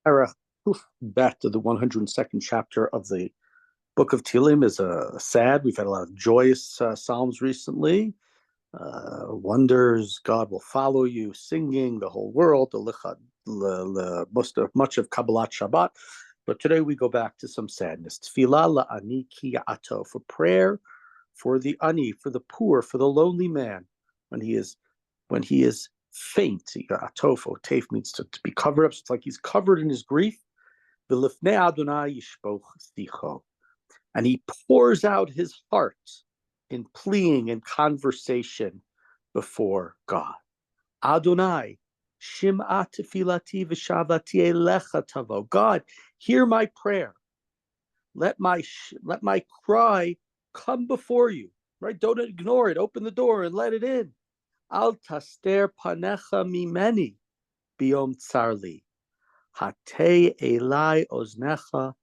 Para back to the 102nd chapter of the book of Tehillim is sad. We've had a lot of joyous psalms recently. Wonders, God will follow you, singing, the whole world, much of Kabbalat Shabbat. But today we go back to some sadness. Tfilah la'ani ki ato, for prayer for the ani, for the poor, for the lonely man, when he is faint. Atofo, taf means to be covered up. So it's like he's covered in his grief. V'lifnei Adonai yishpoch zicho, and he pours out his heart in pleading and conversation before God. Adonai, shim'a tefilati v'shavati elecha tavo. God, hear my prayer. Let my cry come before you. Right? Don't ignore it. Open the door and let it in. Al taster panecha mimeni biyom tsarli. Hatei elai oznecha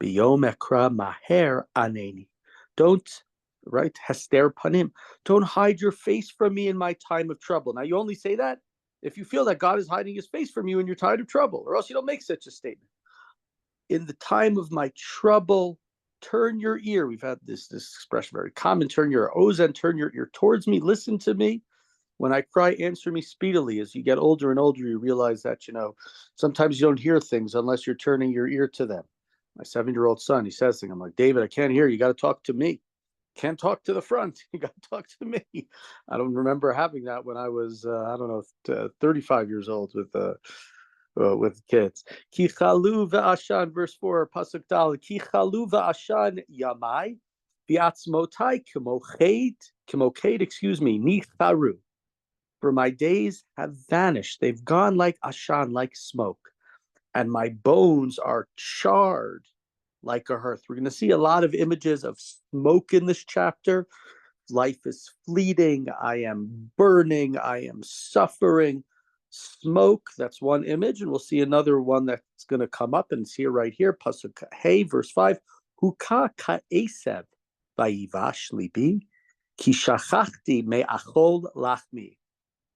biyom ekra maher aneni. Don't, right? Hester panim. Don't hide your face from me in my time of trouble. Now, you only say that if you feel that God is hiding his face from you in your time of trouble, or else you don't make such a statement. In the time of my trouble, turn your ear. We've had this expression very common. Turn your ozen, turn your ear towards me. Listen to me. When I cry, answer me speedily. As you get older and older, you realize that, sometimes you don't hear things unless you're turning your ear to them. My 7-year-old son, he says things. I'm like, David, I can't hear you. You got to talk to me. Can't talk to the front. You got to talk to me. I don't remember having that when I was, 35 years old with kids. Ki chalu ve'ashan, verse 4, pasuk dal. Ki chalu ve'ashan yamai v'atzmotai kemoked, nicharu. For my days have vanished. They've gone like ashan, like smoke. And my bones are charred like a hearth. We're going to see a lot of images of smoke in this chapter. Life is fleeting. I am burning. I am suffering. Smoke, that's one image. And we'll see another one that's going to come up, and it's here, right here. Pasuk Hey, verse 5. Huka ka'esev vayivash libi ki shachachti me'achol lachmi.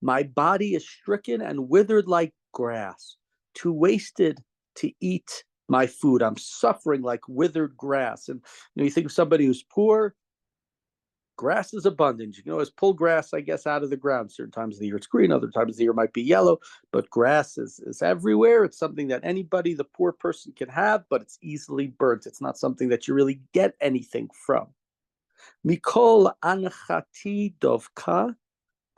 My body is stricken and withered like grass, too wasted to eat my food. I'm suffering like withered grass. And you think of somebody who's poor, grass is abundant. You can always pull grass, I guess, out of the ground. Certain times of the year it's green, other times of the year it might be yellow, but grass is everywhere. It's something that anybody, the poor person, can have, but it's easily burnt. It's not something that you really get anything from. Mikol anchati dovka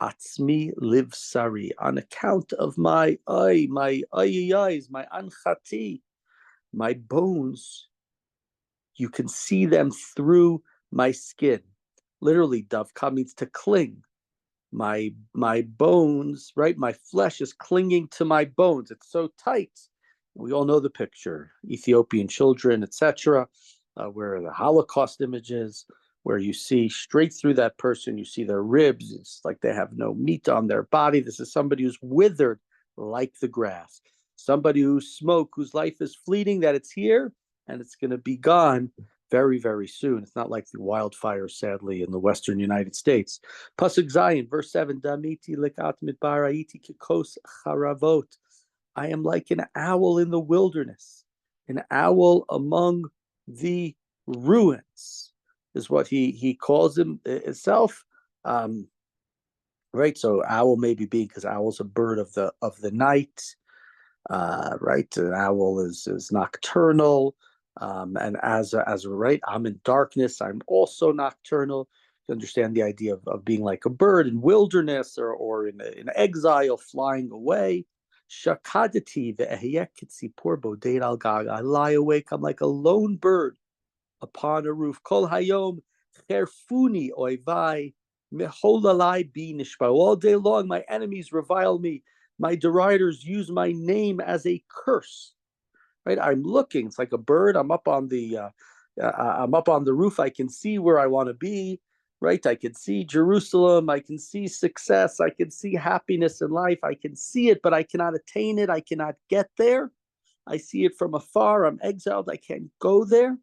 atzmi live sari, on account of my eyes, my anchati, my bones. You can see them through my skin. Literally, davka means to cling. My bones, right? My flesh is clinging to my bones. It's so tight. We all know the picture: Ethiopian children, etc., where the Holocaust images, where you see straight through that person, you see their ribs. It's like they have no meat on their body. This is somebody who's withered like the grass. Somebody who's smoke, whose life is fleeting, that it's here and it's going to be gone very, very soon. It's not like the wildfire, sadly, in the western United States. Pasuk Zayin, verse 7, Damiti likat midbar aiti kikos charavot. I am like an owl in the wilderness, an owl among the ruins, is what he calls himself. Right, so owl maybe being, because owl's a bird of the night. Right, an owl is nocturnal. And as right, I'm in darkness. I'm also nocturnal. To understand the idea of being like a bird in wilderness, or in exile, flying away. Shakadati ve'ehiyekitzipor bodeid al gag. I lie awake. I'm like a lone bird upon a roof. Kol hayom cherfuni oivai meholalai bi nishba. All day long, my enemies revile me. My deriders use my name as a curse. Right? I'm looking. It's like a bird. I'm up on the roof. I can see where I want to be. Right? I can see Jerusalem. I can see success. I can see happiness in life. I can see it, but I cannot attain it. I cannot get there. I see it from afar. I'm exiled. I can't go there.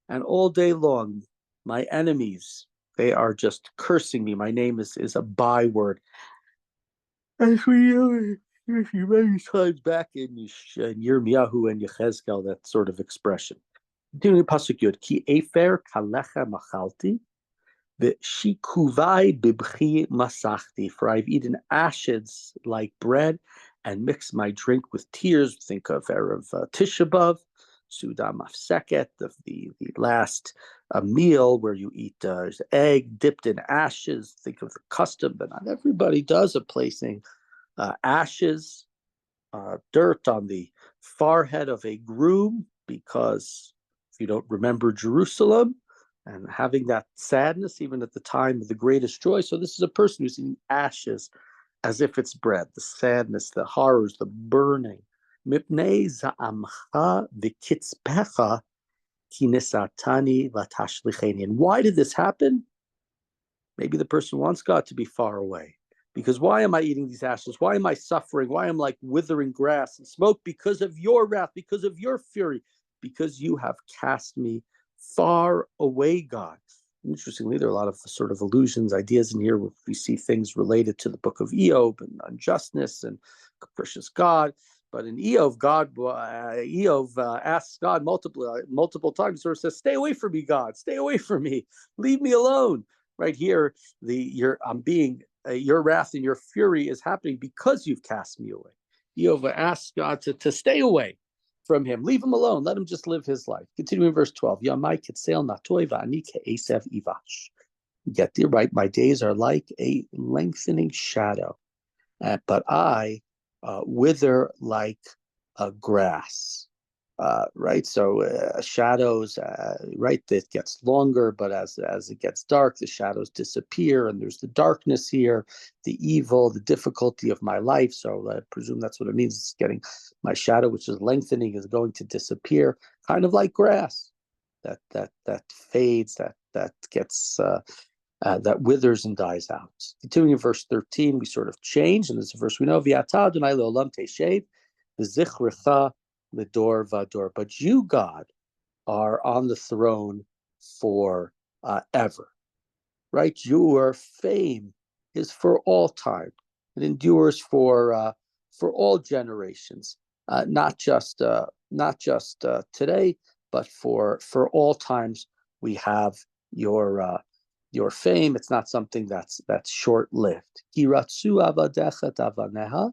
And all day long, my enemies, they are just cursing me. My name is a byword. As we You see many times back in Yirmiyahu and Yechezkel, that sort of expression. Continuing pasuk yud, ki efer kalecha machalti, v'shikuvai bibchi masachti. For I've eaten ashes like bread, and mixed my drink with tears. Think of Erev Tisha B'Av, Suda Mafseket, the last meal where you eat egg dipped in ashes. Think of the custom that not everybody does of placing ashes, dirt on the forehead of a groom, because if you don't remember Jerusalem, and having that sadness even at the time of the greatest joy. So this is a person who's eating ashes as if it's bread, the sadness, the horrors, the burning. Mipnei za'amcha v'kitzpecha kinesatani latashlicheni. And why did this happen? Maybe the person wants God to be far away. Because why am I eating these ashes? Why am I suffering? Why am I like withering grass and smoke? Because of your wrath, because of your fury, because you have cast me far away, God. Interestingly, there are a lot of sort of allusions, ideas in here where we see things related to the book of Eov and unjustness and capricious God. But in Eov, asks God multiple times, sort of says, "Stay away from me, God. Stay away from me. Leave me alone." Right here, your wrath and your fury is happening because you've cast me away. Eov asks God to stay away from him. Leave him alone. Let him just live his life. Continuing verse 12. Yamai kitzel natoi va'ani ke'esev ivash. Get the right. My days are like a lengthening shadow, but I wither like a grass. Right, so shadows, right, it gets longer, but as it gets dark, the shadows disappear, and there's the darkness here, the evil, the difficulty of my life. So I presume that's what it means. It's getting, my shadow, which is lengthening, is going to disappear, kind of like grass that fades, that gets that withers and dies out. Continuing in verse 13, we sort of change, and this is a verse we know, V'yata Adonai le'olam teshev v'zichrecha l'dor v'ador. But you, God, are on the throne for ever, right? Your fame is for all time. It endures for all generations, not just today, but for all times. We have your fame. It's not something that's short-lived. Hiratsu avadecha davaneha,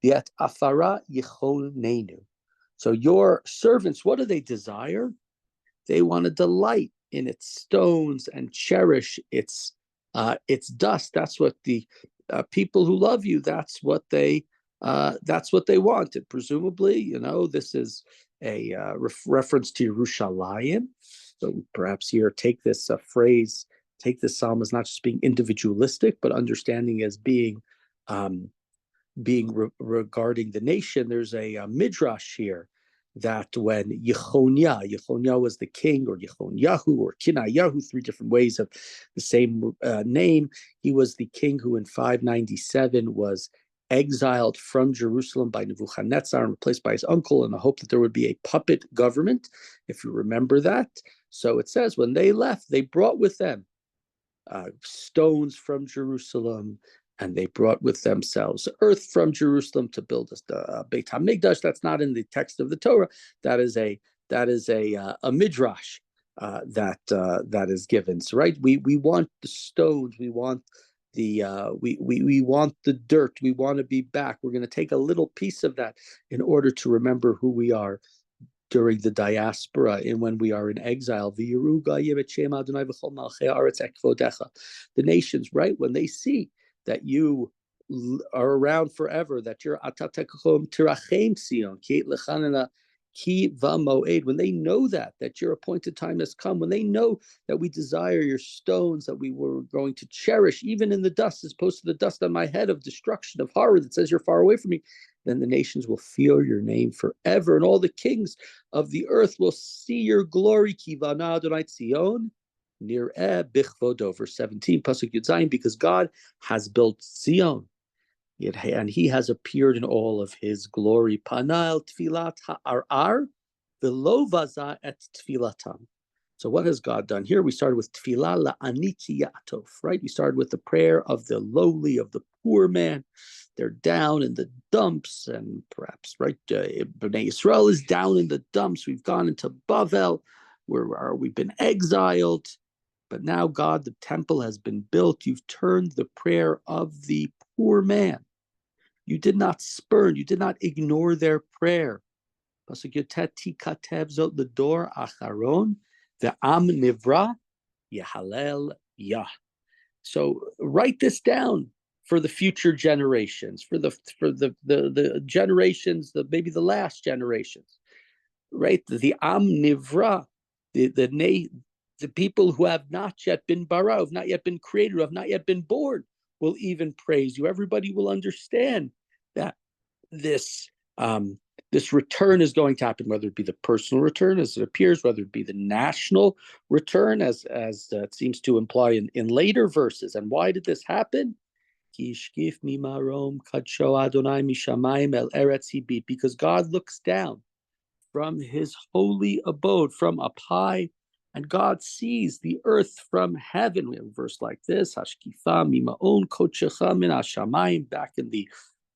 yet afara yichonenu. So your servants, what do they desire? They want to delight in its stones and cherish its dust. That's what the people who love you. That's what they wanted. Presumably, this is a reference to Yerushalayim. So perhaps here, take this phrase, take this psalm as not just being individualistic, but understanding as being regarding the nation. There's a midrash here that when Yechonia was the king, or Yechonyahu, or Kinayahu, three different ways of the same name. He was the king who in 597 was exiled from Jerusalem by Nebuchadnezzar and replaced by his uncle in the hope that there would be a puppet government, if you remember that. So it says when they left, they brought with them stones from Jerusalem, and they brought with themselves earth from Jerusalem to build a Beit HaMikdash. That's not in the text of the Torah. That is a midrash that is given. So right, we want the stones, we want we want the dirt, we want to be back. We're going to take a little piece of that in order to remember who we are during the diaspora and when we are in exile. The nations, right, when they see that you are around forever, that you're atatekom tirachem Sion, ki v'moed, when they know that your appointed time has come, when they know that we desire your stones, that we were going to cherish, even in the dust, as opposed to the dust on my head of destruction, of horror that says you're far away from me, then the nations will fear your name forever, and all the kings of the earth will see your glory. Ki v'ana Adonai Tzion nir'eh bichvodo. Verse 17, pasuk Yud Zayin, because God has built Zion, and he has appeared in all of his glory. Panal tfilat ha'arar v'lo vaza et tfilatam. So what has God done? Here we started with tfilah la'ani ki ya'atov, right? We started with the prayer of the lowly, of the poor man, They're down in the dumps, and perhaps, right, Bnei Yisrael is down in the dumps. We've gone into Bavel, where we've been exiled. But now, God, the temple has been built. You've turned the prayer of the poor man. You did not spurn, you did not ignore their prayer. Pasuk Yotet tikatev zot ledor acharon ve'am nivra yehalel yah. So write this down for the future generations, for the generations, maybe the last generations, right? The am nivra, the people who have not yet been bara, have not yet been created, have not yet been born, will even praise you. Everybody will understand that this this return is going to happen, whether it be the personal return, as it appears, whether it be the national return, as it seems to imply in later verses. And why did this happen? Because God looks down from his holy abode, from up high, and God sees the earth from heaven. We have a verse like this, Hashkifa mimaon kochecha min hashamayim, back in the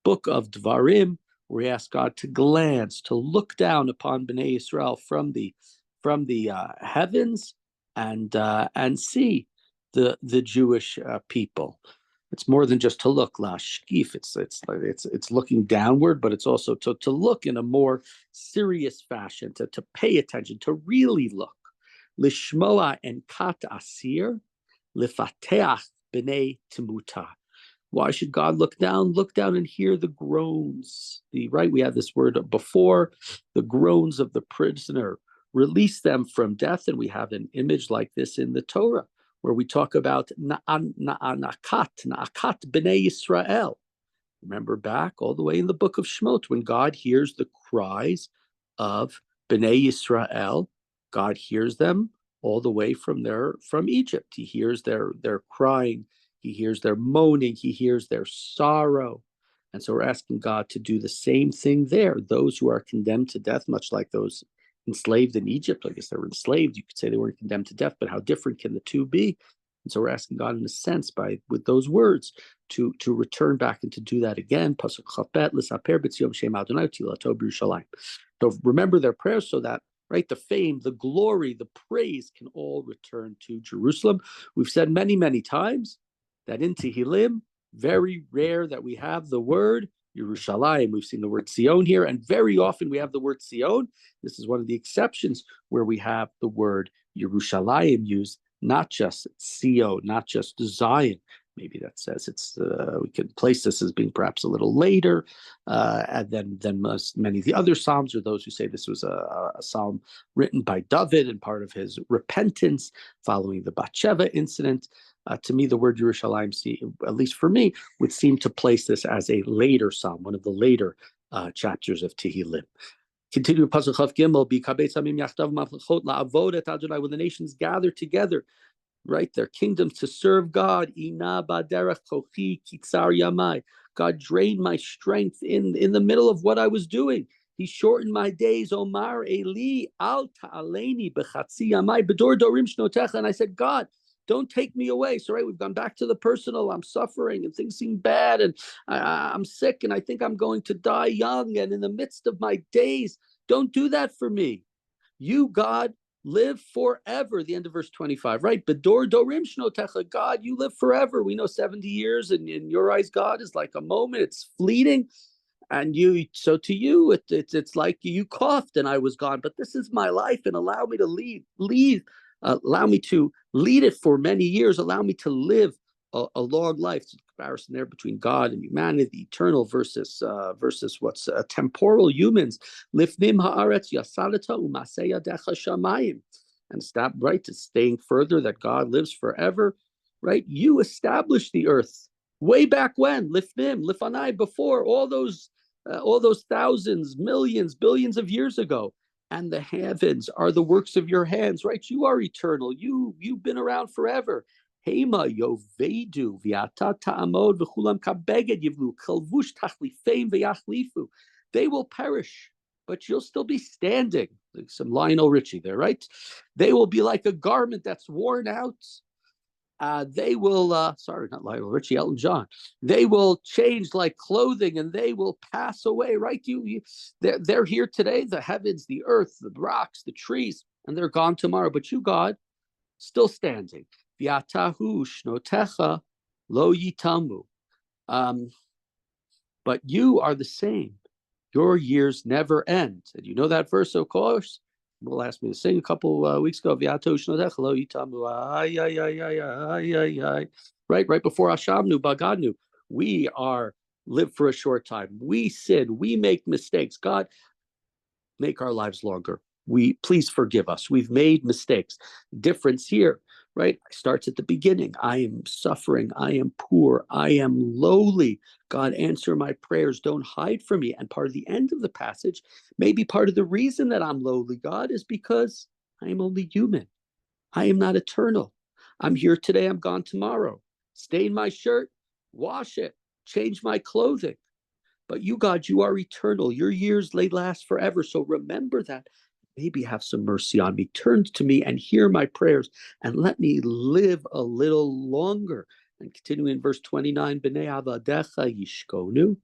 book of Dvarim, where we ask God to glance, to look down upon Bnei Yisrael from the heavens, and see the Jewish people. It's more than just to look, lashkif. It's looking downward, but it's also to look in a more serious fashion, to pay attention, to really look. Lishmoa and kat asir, lifateach b'nei temuta. Why should God look down? Look down and hear the groans. We had this word before, the groans of the prisoner. Release them from death, and we have an image like this in the Torah, where we talk about na'akat b'nei Yisrael. Remember back all the way in the book of Shemot, when God hears the cries of b'nei Yisrael, God hears them all the way from Egypt. He hears their crying, he hears their moaning, he hears their sorrow. And so we're asking God to do the same thing there. Those who are condemned to death, much like those enslaved in Egypt, I guess they were enslaved, you could say they weren't condemned to death, but how different can the two be? And so we're asking God, in a sense, with those words, to return back and to do that again. So remember their prayers, so that, right, the fame, the glory, the praise can all return to Jerusalem. We've said many, many times that in Tehillim, very rare that we have the word Yerushalayim. We've seen the word Sion here, and very often we have the word Sion. This is one of the exceptions where we have the word Yerushalayim used, not just Sion, not just Zion. Maybe that says we can place this as being perhaps a little later than many of the other psalms, or those who say this was a psalm written by David and part of his repentance following the Bathsheba incident. To me, the word Yerushalayim, at least for me, would seem to place this as a later psalm, one of the later chapters of Tehillim. Continue with Pasuk Chav Gimel, B'kabetz Amim Yachdav Maflechot La'avod et Adonai, when the nations gather together, right, their kingdoms to serve God. Ina baderech kochi kitzar yamai. God drained my strength in the middle of what I was doing. He shortened my days. Omar Eli al ta'aleni b'chatzi yamai b'dor dorim shnotecha. And I said, God, don't take me away. So, right, we've gone back to the personal. I'm suffering and things seem bad, and I'm sick, and I think I'm going to die young. And in the midst of my days, don't do that for me. You, God, live forever. The end of verse 25, right? Bedor dorim shnotecha. God, you live forever. We know 70 years, and in your eyes, God, is like a moment. It's fleeting. And so to you, it's like you coughed and I was gone. But this is my life, and allow me to allow me to lead it for many years. Allow me to live a long life. It's a comparison there between God and humanity, the eternal versus what's temporal humans. Lifnim haaretz yasadata umasei yadecha shamayim. And stop, right, to staying further that God lives forever, right? You established the earth way back when, lifnim, lifanai, before all those thousands, millions, billions of years ago. And the heavens are the works of your hands, right? You are eternal. You've been around forever. Hema yovedu v'ata ta'amod v'chulam kabeged yivlu kalvush tachlifeim v'yachlifu. They will perish, but you'll still be standing. Like some Lionel Richie there, right? They will be like a garment that's worn out, They will, sorry, not Lionel Richie, Elton John. They will change like clothing, and they will pass away. Right? They're here today. The heavens, the earth, the rocks, the trees, and they're gone tomorrow. But you, God, still standing. V'atahu shnotecha lo yitamu. But you are the same. Your years never end. And you know that verse, of course. Will asked me to sing a couple weeks ago. Right before Hashamnu, Bagadnu. We are live for a short time. We sin. We make mistakes. God, make our lives longer. Please forgive us. We've made mistakes. Difference here, right? Starts at the beginning. I am suffering. I am poor. I am lowly. God, answer my prayers. Don't hide from me. And part of the end of the passage, maybe part of the reason that I'm lowly, God, is because I am only human. I am not eternal. I'm here today. I'm gone tomorrow. Stain my shirt, wash it, change my clothing. But you, God, you are eternal. Your years they last forever. So remember that. Maybe have some mercy on me. Turn to me and hear my prayers and let me live a little longer. And continuing in verse 29, B'nei avadecha yishkonu,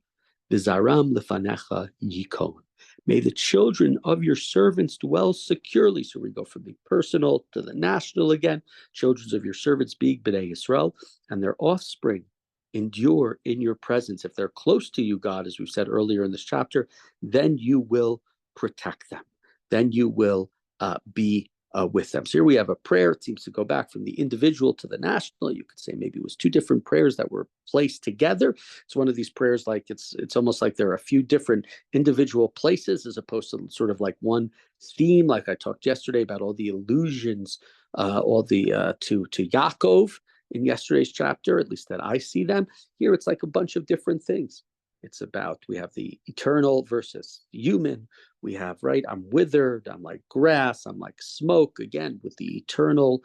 v'zaram lefanecha yikon. May the children of your servants dwell securely. So we go from the personal to the national again. Children of your servants being B'nei Yisrael and their offspring endure in your presence. If they're close to you, God, as we've said earlier in this chapter, then you will protect them. Then you will be with them. So here we have a prayer. It seems to go back from the individual to the national. You could say maybe it was two different prayers that were placed together. It's one of these prayers like it's almost like there are a few different individual places as opposed to sort of like one theme, like I talked yesterday about all the allusions, all the to Yaakov in yesterday's chapter, at least that I see them. Here it's like a bunch of different things. It's about, we have the eternal versus human. We have, right, I'm withered, I'm like grass, I'm like smoke, again, with the eternal.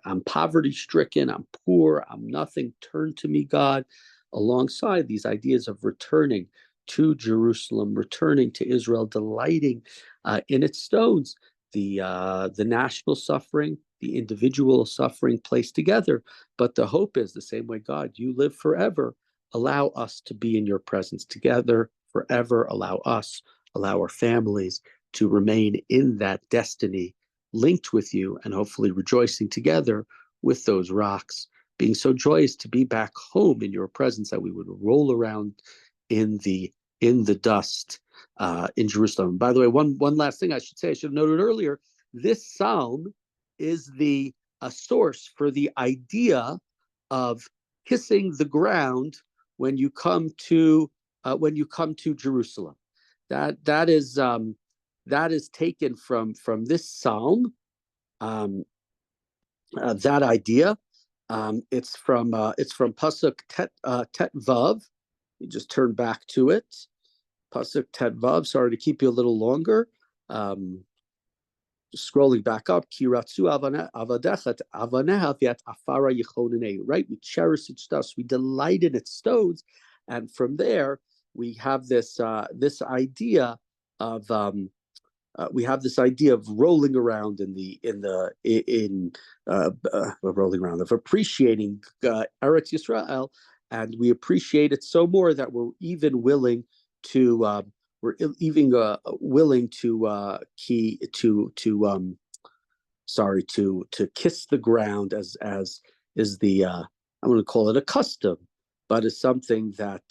I'm poverty stricken, I'm poor, I'm nothing. Turn to me, God, alongside these ideas of returning to Jerusalem, returning to Israel, delighting in its stones, the national suffering, the individual suffering placed together. But the hope is the same way, God, you live forever. Allow us to be in your presence together forever. Allow our families to remain in that destiny, linked with you, and hopefully rejoicing together with those rocks, being so joyous to be back home in your presence that we would roll around in the dust in Jerusalem. By the way, one last thing I should say, I should have noted earlier, this psalm is the source for the idea of kissing the ground when you come to Jerusalem. That is taken from this psalm. That idea. It's from Pasuk Tet Vav. You just turn back to it. Pasuk Tet Vav. Sorry to keep you a little longer. Scrolling back up, Kiratsu Avadechat Avaneha Viat Afara Yechonene. Right, we cherish its dust, we delight in its stones, and from there we have this idea of rolling around rolling around, of appreciating Eretz Yisrael, and we appreciate it so more that we're even willing to kiss the ground, as is the I'm going to call it a custom, but is something that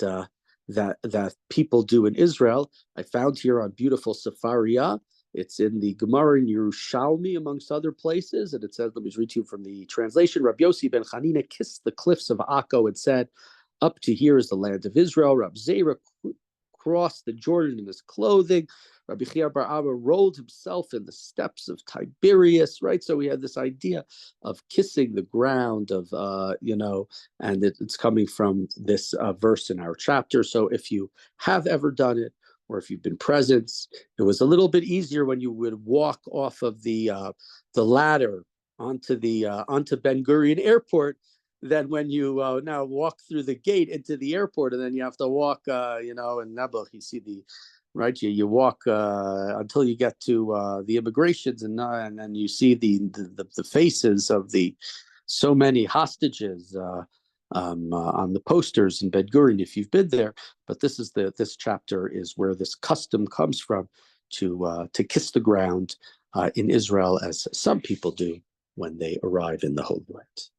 people do in Israel. I found here on beautiful Sefaria. It's in the Gemara in Yerushalmi, amongst other places, and it says, let me read to you from the translation. Rabbi Yossi ben Chanina kissed the cliffs of Akko and said, "Up to here is the land of Israel." Rab Zera crossed the Jordan in his clothing. Rabbi Chia bar Abba rolled himself in the steps of Tiberias, right? So we had this idea of kissing the ground and it's coming from this verse in our chapter. So if you have ever done it, or if you've been present, it was a little bit easier when you would walk off of the ladder onto Ben Gurion Airport than when you now walk through the gate into the airport, and then you have to walk, in Nebuch, you see right, you walk until you get to the immigrations, and then you see the faces of the so many hostages on the posters in Ben Gurion if you've been there. But this chapter is where this custom comes from to kiss the ground in Israel, as some people do when they arrive in the Holy Land.